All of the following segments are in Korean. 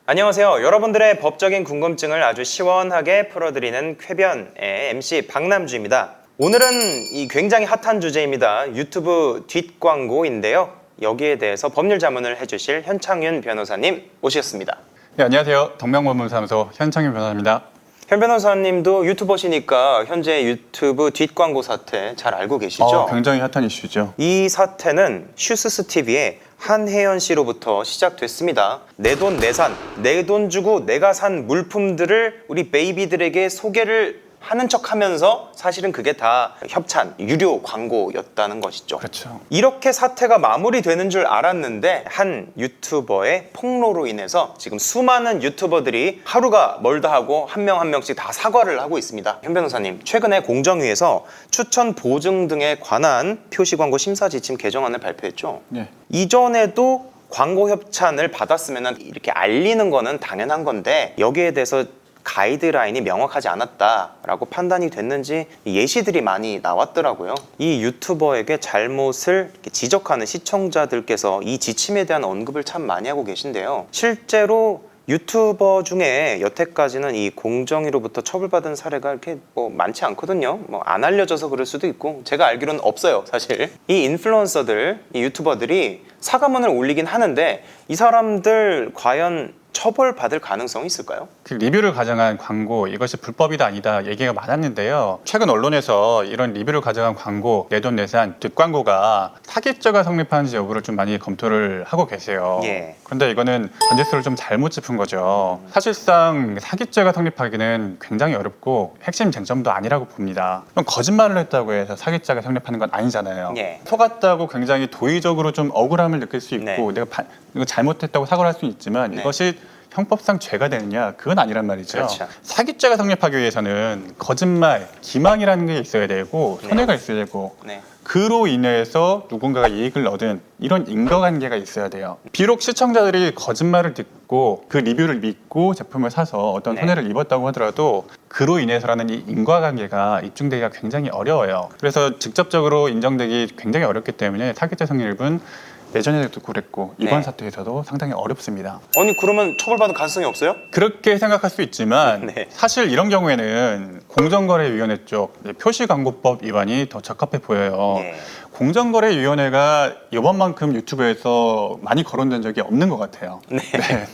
안녕하세요. 여러분들의 법적인 궁금증을 아주 시원하게 풀어드리는 쾌변의 MC 박남주입니다. 오늘은 이 굉장히 핫한 주제입니다. 유튜브 뒷광고인데요. 여기에 대해서 법률 자문을 해주실 현창윤 변호사님 모셨습니다. 네, 안녕하세요. 동명법률사무소 현창윤 변호사입니다. 현 변호사님도 유튜버시니까 현재 유튜브 뒷광고 사태 잘 알고 계시죠? 굉장히 핫한 이슈죠. 이 사태는 슈스스TV의 한혜연 씨로부터 시작됐습니다. 내 돈 내산, 내 돈 주고 내가 산 물품들을 우리 베이비들에게 소개를 하는 척하면서 사실은 그게 다 협찬, 유료 광고였다는 것이죠. 그렇죠. 이렇게 사태가 마무리되는 줄 알았는데 한 유튜버의 폭로로 인해서 지금 수많은 유튜버들이 하루가 멀다 하고 한 명 한 명씩 다 사과를 하고 있습니다. 현 변호사님, 최근에 공정위에서 추천 보증 등에 관한 표시광고 심사 지침 개정안을 발표했죠. 네. 이전에도 광고 협찬을 받았으면 이렇게 알리는 거는 당연한 건데 여기에 대해서 가이드라인이 명확하지 않았다라고 판단이 됐는지 예시들이 많이 나왔더라고요. 이 유튜버에게 잘못을 지적하는 시청자들께서 이 지침에 대한 언급을 참 많이 하고 계신데요. 실제로 유튜버 중에 여태까지는 이 공정위로부터 처벌받은 사례가 이렇게 많지 않거든요. 안 알려져서 그럴 수도 있고 제가 알기로는 없어요, 사실. 이 인플루언서들, 이 유튜버들이 사과문을 올리긴 하는데 이 사람들 과연 처벌받을 가능성이 있을까요? 그 리뷰를 가정한 광고, 이것이 불법이다 아니다 얘기가 많았는데요. 최근 언론에서 이런 리뷰를 가정한 광고, 내돈내산, 뒷광고가 사기죄가 성립하는지 여부를 좀 많이 검토를 하고 계세요. 예. 그런데 이거는 전제수를 좀 잘못 짚은 거죠. 사실상 사기죄가 성립하기는 굉장히 어렵고 핵심 쟁점도 아니라고 봅니다. 그럼 거짓말을 했다고 해서 사기죄가 성립하는 건 아니잖아요. 예. 속았다고 굉장히 도의적으로 좀 억울함을 느낄 수 있고 네. 내가 이거 잘못했다고 사과를 할 수는 있지만 네. 이것이 형법상 죄가 되느냐? 그건 아니란 말이죠. 그렇죠. 사기죄가 성립하기 위해서는 거짓말, 기망이라는 게 있어야 되고 손해가 있어야 되고 네. 그로 인해서 누군가가 이익을 얻은 이런 인과관계가 있어야 돼요. 비록 시청자들이 거짓말을 듣고 그 리뷰를 믿고 제품을 사서 어떤 네. 손해를 입었다고 하더라도 그로 인해서라는 이 인과관계가 입증되기가 굉장히 어려워요. 그래서 직접적으로 인정되기 굉장히 어렵기 때문에 사기죄 성립은 예전에도 그랬고 이번 네. 사태에서도 상당히 어렵습니다. 아니 그러면 처벌받을 가능성이 없어요? 그렇게 생각할 수 있지만 네. 사실 이런 경우에는 공정거래위원회 쪽 표시광고법 위반이 더 적합해 보여요. 예. 공정거래위원회가 이번만큼 유튜브에서 많이 거론된 적이 없는 것 같아요. 네.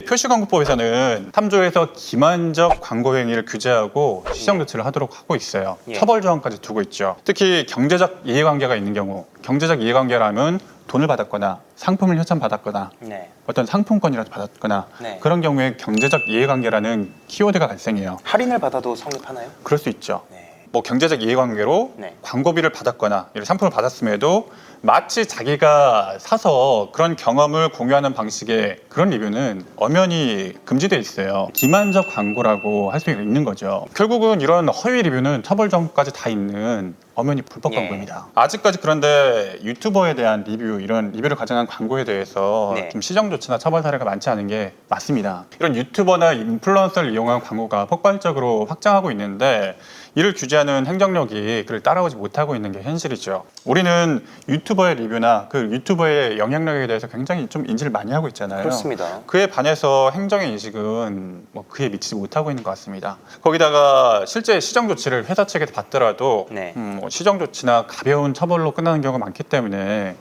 표시광고법에서는 3조에서 기만적 광고 행위를 규제하고 시정 조치를 하도록 하고 있어요. 예. 처벌 조항까지 두고 있죠. 특히 경제적 이해관계가 있는 경우, 경제적 이해관계라면 돈을 받았거나 상품을 협찬받았거나 네. 어떤 상품권이라도 받았거나 네. 그런 경우에 경제적 이해관계라는 키워드가 발생해요. 할인을 받아도 성립하나요? 그럴 수 있죠. 네. 뭐 경제적 이해관계로 네. 광고비를 받았거나 이런 상품을 받았음에도 마치 자기가 사서 그런 경험을 공유하는 방식의 그런 리뷰는 엄연히 금지되어 있어요. 기만적 광고라고 할 수 있는 거죠. 결국은 이런 허위 리뷰는 처벌 조항까지 다 있는 엄연히 불법 예. 광고입니다. 아직까지 그런데 유튜버에 대한 리뷰, 이런 리뷰를 가정한 광고에 대해서 네. 좀 시정 조치나 처벌 사례가 많지 않은 게 맞습니다. 이런 유튜버나 인플루언서를 이용한 광고가 폭발적으로 확장하고 있는데 이를 규제하는 행정력이 그를 따라오지 못하고 있는 게 현실이죠. 우리는 유튜버의 리뷰나 그 유튜버의 영향력에 대해서 굉장히 좀 인지를 많이 하고 있잖아요. 그렇습니다. 그에 반해서 행정의 인식은 그에 미치지 못하고 있는 것 같습니다. 거기다가 실제 시정 조치를 회사 측에서 받더라도 네. 시정 조치나 가벼운 처벌로 끝나는 경우가 많기 때문에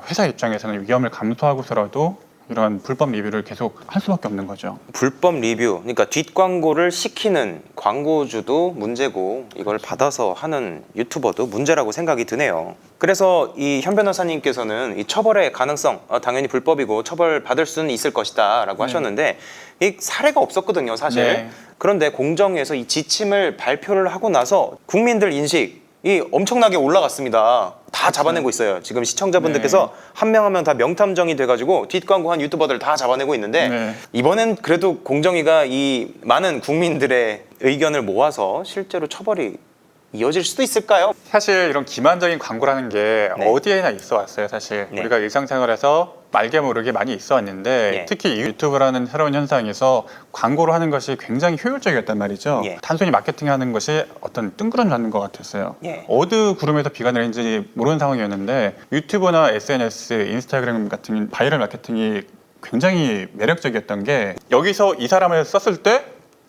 회사 입장에서는 위험을 감수하고서라도 이런 불법 리뷰를 계속 할 수밖에 없는 거죠. 불법 리뷰, 그러니까 뒷광고를 시키는 광고주도 문제고 이걸 받아서 하는 유튜버도 문제라고 생각이 드네요. 그래서 이 현 변호사님께서는 이 처벌의 가능성, 당연히 불법이고 처벌받을 수는 있을 것이다 라고 하셨는데 이 사례가 없었거든요, 사실. 네. 그런데 공정위에서 이 지침을 발표를 하고 나서 국민들 인식이 엄청나게 올라갔습니다. 다 잡아내고 있어요. 지금 시청자분들께서 한 명 한 명 다 명탐정이 돼가지고 뒷광고한 유튜버들 다 잡아내고 있는데 네. 이번엔 그래도 공정위가 이 많은 국민들의 의견을 모아서 실제로 처벌이 이어질 수도 있을까요? 사실 이런 기만적인 광고라는 게 네. 어디에나 있어 왔어요. 사실 네. 우리가 일상생활에서 말게 모르게 많이 있어 왔는데 네. 특히 이 유튜브라는 새로운 현상에서 광고를 하는 것이 굉장히 효율적이었단 말이죠. 예. 단순히 마케팅하는 것이 어떤 뜬구름 잡는 것 같았어요. 예. 어느 구름에서 비가 내리는지 모르는 상황이었는데 유튜브나 SNS, 인스타그램 같은 바이럴 마케팅이 굉장히 매력적이었던 게 여기서 이 사람을 썼을 때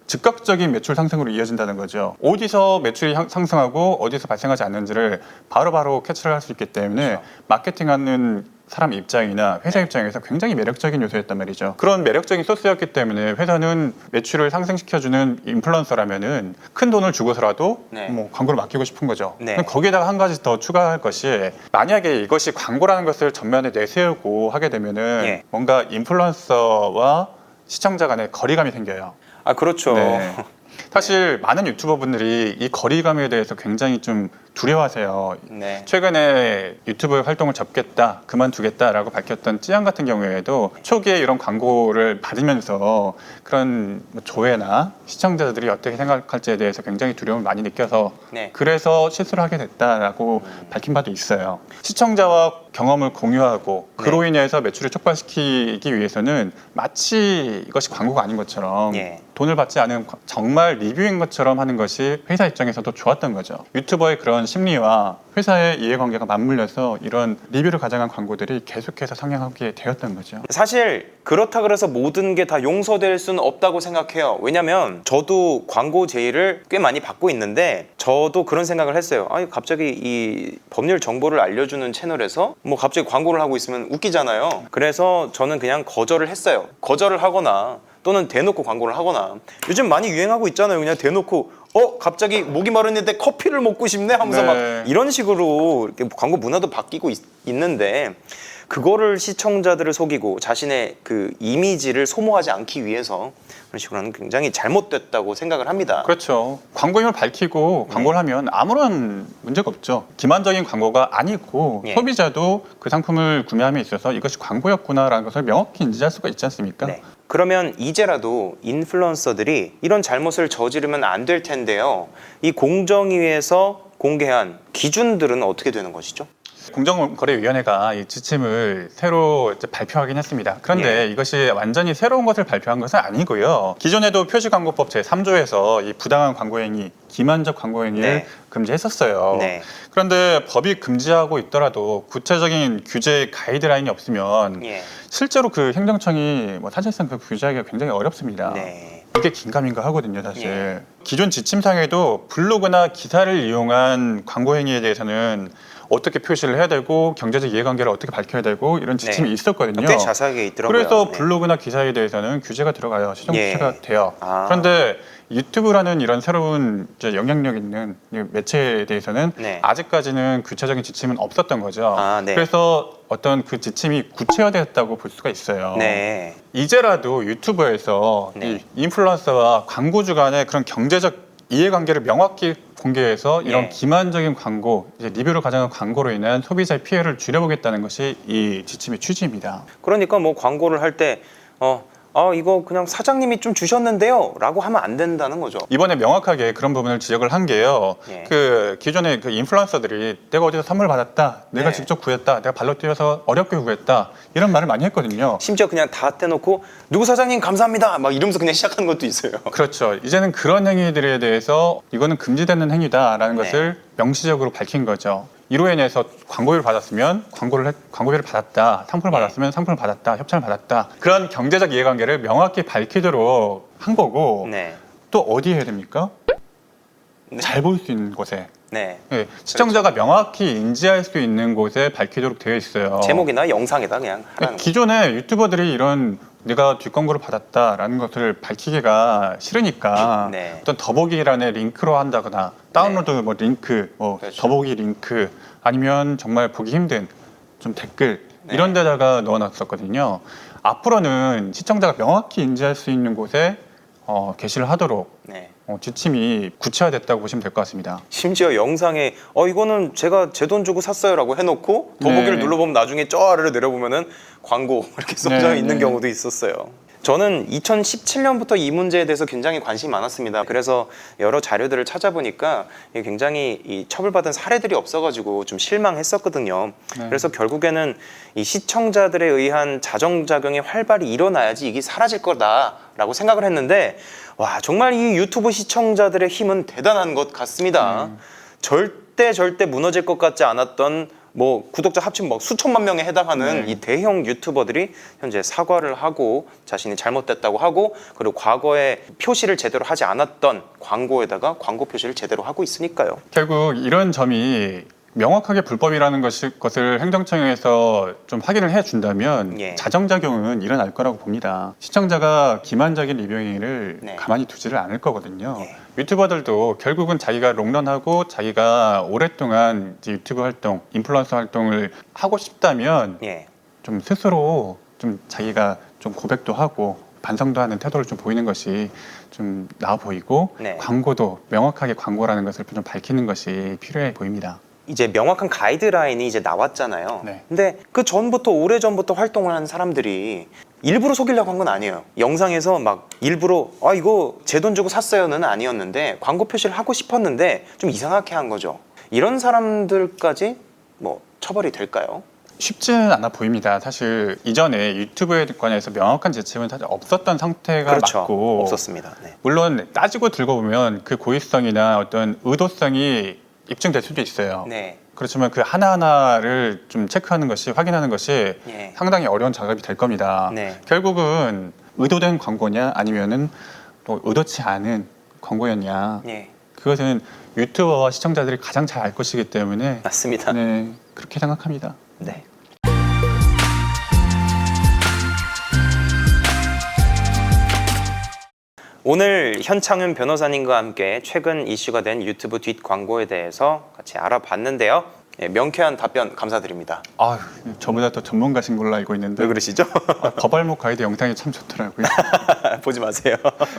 즉각적인 매출 상승으로 이어진다는 거죠. 어디서 매출이 상승하고 어디서 발생하지 않는지를 바로바로 캐치를 할 수 있기 때문에 그렇죠. 마케팅하는 사람 입장이나 회사 입장에서 굉장히 매력적인 요소였단 말이죠. 그런 매력적인 소스였기 때문에 회사는 매출을 상승시켜주는 인플루언서라면은 큰 돈을 주고서라도 네. 뭐 광고를 맡기고 싶은 거죠. 네. 그럼 거기에다가 한 가지 더 추가할 것이 만약에 이것이 광고라는 것을 전면에 내세우고 하게 되면은 네. 뭔가 인플루언서와 시청자 간의 거리감이 생겨요. 아 그렇죠. 네. 사실 많은 유튜버분들이 이 거리감에 대해서 굉장히 좀 두려워하세요. 네. 최근에 유튜브 활동을 접겠다, 그만두겠다라고 밝혔던 찌양 같은 경우에도 초기에 이런 광고를 받으면서 그런 뭐 조회나 시청자들이 어떻게 생각할지에 대해서 굉장히 두려움을 많이 느껴서 네. 그래서 실수를 하게 됐다라고 밝힌 바도 있어요. 시청자와 경험을 공유하고 그로 인해서 매출을 촉발시키기 위해서는 마치 이것이 광고가 아닌 것처럼 예. 돈을 받지 않은 정말 리뷰인 것처럼 하는 것이 회사 입장에서도 좋았던 거죠. 유튜버의 그런 심리와 회사의 이해관계가 맞물려서 이런 리뷰를 가장한 광고들이 계속해서 상향하게 되었던 거죠. 사실 그렇다 그래서 모든 게 다 용서될 수는 없다고 생각해요. 왜냐면 저도 광고 제의를 꽤 많이 받고 있는데 저도 그런 생각을 했어요. 아니 갑자기 이 법률 정보를 알려주는 채널에서 뭐 갑자기 광고를 하고 있으면 웃기잖아요. 그래서 저는 그냥 거절을 했어요. 거절을 하거나 또는 대놓고 광고를 하거나 요즘 많이 유행하고 있잖아요. 그냥 대놓고 갑자기 목이 마르는데 커피를 먹고 싶네 하면서 네. 막 이런 식으로 이렇게 광고 문화도 바뀌고 있는데 그거를 시청자들을 속이고 자신의 그 이미지를 소모하지 않기 위해서 그런 식으로 하는 굉장히 잘못됐다고 생각을 합니다. 그렇죠. 광고임을 밝히고 광고를 하면 아무런 문제가 없죠. 기만적인 광고가 아니고 예. 소비자도 그 상품을 구매함에 있어서 이것이 광고였구나라는 것을 명확히 인지할 수가 있지 않습니까? 네. 그러면 이제라도 인플루언서들이 이런 잘못을 저지르면 안 될 텐데요. 이 공정위에서 공개한 기준들은 어떻게 되는 것이죠? 공정거래위원회가 이 지침을 새로 이제 발표하긴 했습니다. 그런데 이것이 완전히 새로운 것을 발표한 것은 아니고요. 기존에도 표시광고법 제3조에서 이 부당한 광고행위, 기만적 광고행위를 네. 금지했었어요. 네. 그런데 법이 금지하고 있더라도 구체적인 규제 가이드라인이 없으면 예. 실제로 그 행정청이 뭐 사실상 그 규제하기가 굉장히 어렵습니다. 네. 이게 긴가민가 하거든요, 사실. 예. 기존 지침상에도 블로그나 기사를 이용한 광고 행위에 대해서는 어떻게 표시를 해야 되고 경제적 이해관계를 어떻게 밝혀야 되고 이런 지침이 네. 있었거든요. 꽤 자세하게 있더라고요. 그래서 네. 블로그나 기사에 대해서는 규제가 들어가요. 시정 예. 규제가 돼요. 아. 그런데 유튜브라는 이런 새로운 이제 영향력 있는 이 매체에 대해서는 네. 아직까지는 구체적인 지침은 없었던 거죠. 아, 네. 그래서 어떤 그 지침이 구체화됐다고 볼 수가 있어요. 네. 이제라도 유튜브에서 네. 이 인플루언서와 광고주 간의 그런 경제적 이해관계를 명확히 공개해서 이런 네. 기만적인 광고, 이제 리뷰를 가장한 광고로 인한 소비자의 피해를 줄여보겠다는 것이 이 지침의 취지입니다. 그러니까 뭐 광고를 할 때 이거 그냥 사장님이 좀 주셨는데요 라고 하면 안 된다는 거죠. 이번에 명확하게 그런 부분을 지적을 한 게요. 예. 그 기존에 그 인플루언서들이 내가 어디서 선물 받았다, 내가 네. 직접 구했다, 내가 발로 뛰어서 어렵게 구했다 이런 말을 많이 했거든요. 심지어 그냥 다 떼놓고 누구 사장님 감사합니다 막 이러면서 그냥 시작하는 것도 있어요. 그렇죠. 이제는 그런 행위들에 대해서 이거는 금지되는 행위다라는 네. 것을 명시적으로 밝힌 거죠. 이로 인해서 광고비를 받았으면 광고비를 받았다, 상품을 네. 받았으면 상품을 받았다, 협찬을 받았다. 그런 경제적 이해관계를 명확히 밝히도록 한 거고 네. 또 어디에 해야 됩니까? 네. 잘 볼 수 있는 곳에. 네. 네, 시청자가 명확히 인지할 수 있는 곳에 밝히도록 되어 있어요. 제목이나 영상에다 그냥 하라는 거죠. 기존에 유튜버들이 이런 내가 뒷광고를 받았다라는 것을 밝히기가 싫으니까 네. 어떤 더보기란에 링크로 한다거나 다운로드 뭐 링크, 뭐 그렇죠. 더보기 링크 아니면 정말 보기 힘든 좀 댓글 네. 이런 데다가 넣어놨었거든요. 앞으로는 시청자가 명확히 인지할 수 있는 곳에 게시를 하도록 네. 지침이 구체화됐다고 보시면 될 것 같습니다. 심지어 영상에 이거는 제가 제 돈 주고 샀어요라고 해놓고 더보기를 네. 눌러보면 나중에 저 아래를 내려보면은 광고 이렇게 써져 네, 있는 네. 경우도 있었어요. 저는 2017년부터 이 문제에 대해서 굉장히 관심이 많았습니다. 그래서 여러 자료들을 찾아보니까 이게 굉장히 이 처벌받은 사례들이 없어가지고 좀 실망했었거든요. 네. 그래서 결국에는 이 시청자들에 의한 자정작용이 활발히 일어나야지 이게 사라질 거다라고 생각을 했는데 와 정말 이 유튜브 시청자들의 힘은 대단한 것 같습니다. 절대 무너질 것 같지 않았던 뭐 구독자 합치면 뭐 수천만 명에 해당하는 네. 이 대형 유튜버들이 현재 사과를 하고 자신이 잘못됐다고 하고 그리고 과거에 표시를 제대로 하지 않았던 광고에다가 광고 표시를 제대로 하고 있으니까요. 결국 이런 점이 명확하게 불법이라는 것을 행정청에서 좀 확인을 해준다면 예. 자정작용은 일어날 거라고 봅니다. 시청자가 기만적인 리뷰행위를 네. 가만히 두지를 않을 거거든요. 예. 유튜버들도 결국은 자기가 롱런하고 자기가 오랫동안 이제 유튜브 활동, 인플루언서 활동을 하고 싶다면 예. 좀 스스로 좀 자기가 좀 고백도 하고 반성도 하는 태도를 좀 보이는 것이 좀 나아 보이고 네. 광고도 명확하게 광고라는 것을 좀 밝히는 것이 필요해 보입니다. 이제 명확한 가이드라인이 이제 나왔잖아요. 네. 근데 그 전부터 오래 전부터 활동을 하는 사람들이 일부러 속이려고 한 건 아니에요. 영상에서 막 일부러 아 이거 제 돈 주고 샀어요는 아니었는데 광고 표시를 하고 싶었는데 좀 이상하게 한 거죠. 이런 사람들까지 뭐 처벌이 될까요? 쉽지는 않아 보입니다. 사실 이전에 유튜브에 관해서 명확한 지침은 사실 없었던 상태가 그렇죠. 맞고 없었습니다. 네. 물론 따지고 들고 보면 그 고의성이나 어떤 의도성이 입증될 수도 있어요. 네. 그렇지만 그 하나하나를 좀 체크하는 것이 확인하는 것이 예. 상당히 어려운 작업이 될 겁니다. 네. 결국은 의도된 광고냐 아니면은 또 의도치 않은 광고였냐 예. 그것은 유튜버와 시청자들이 가장 잘 알 것이기 때문에 맞습니다. 네, 그렇게 생각합니다. 네. 오늘 현창윤 변호사님과 함께 최근 이슈가 된 유튜브 뒷 광고에 대해서 같이 알아봤는데요. 예, 명쾌한 답변 감사드립니다. 아, 저보다 더 전문가신 걸로 알고 있는데 왜 그러시죠? 거발목 가이드 영상이 참 좋더라고요. 보지 마세요.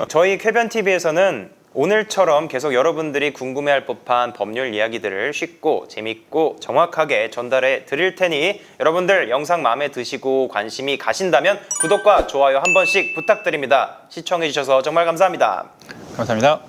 저희 쾌변TV에서는 오늘처럼 계속 여러분들이 궁금해할 법한 법률 이야기들을 쉽고 재밌고 정확하게 전달해 드릴 테니 여러분들 영상 마음에 드시고 관심이 가신다면 구독과 좋아요 한 번씩 부탁드립니다. 시청해 주셔서 정말 감사합니다. 감사합니다.